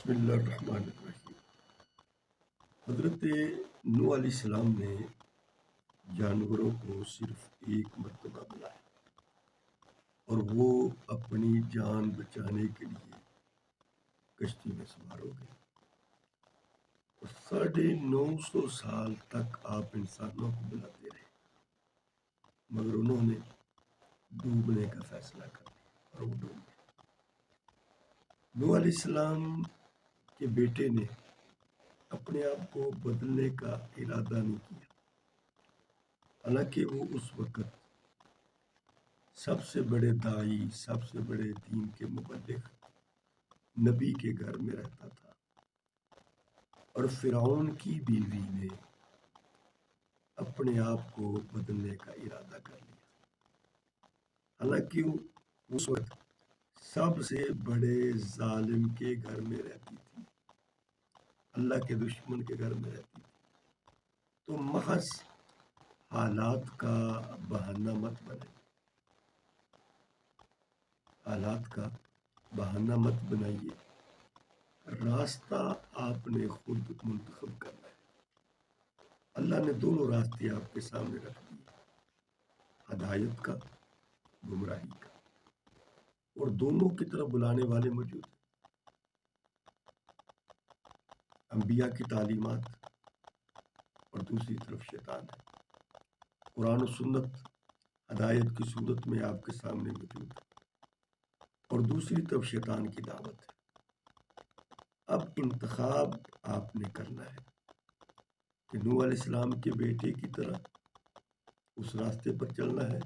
بسم اللہ الرحمن الرحیم۔ حضرت نوح علیہ السلام نے جانوروں کو صرف ایک مرتبہ بلایا اور وہ اپنی جان بچانے کے لیے کشتی میں سوار ہو گئے اور 950 سال تک آپ انسانوں کو بلاتے رہے، مگر انہوں نے ڈوبنے کا فیصلہ کر لیا اور وہ ڈوب گئے۔ نوح علیہ السلام کے بیٹے نے اپنے آپ کو بدلنے کا ارادہ نہیں کیا، حالانکہ وہ اس وقت سب سے بڑے داعی، سب سے بڑے دین کے مبلغ نبی کے گھر میں رہتا تھا، اور فرعون کی بیوی نے اپنے آپ کو بدلنے کا ارادہ کر لیا، حالانکہ وہ اس وقت سب سے بڑے ظالم کے گھر میں رہتی تھی، اللہ کے دشمن کے گھر میں رہتی تھی۔ تو محض حالات کا بہانہ مت بنائیے، حالات کا بہانہ مت بنائیے، راستہ آپ نے خود منتخب کرنا ہے۔ اللہ نے دونوں راستے آپ کے سامنے رکھ دیے، ہدایت کا، گمراہی کا، اور دونوں کی طرف بلانے والے موجود ہیں۔ انبیاء کی تعلیمات اور دوسری طرف شیطان ہے۔ قرآن و سنت ہدایت کی صورت میں آپ کے سامنے موجود ہے، اور دوسری طرف شیطان کی دعوت ہے۔ اب انتخاب آپ نے کرنا ہے کہ نوح علیہ السلام کے بیٹے کی طرح اس راستے پر چلنا ہے،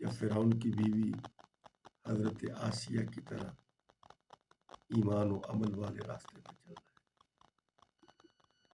یا فرعون کی بیوی حضرت آسیہ کی طرح ایمان و عمل والے راستے پر چلنا ہے۔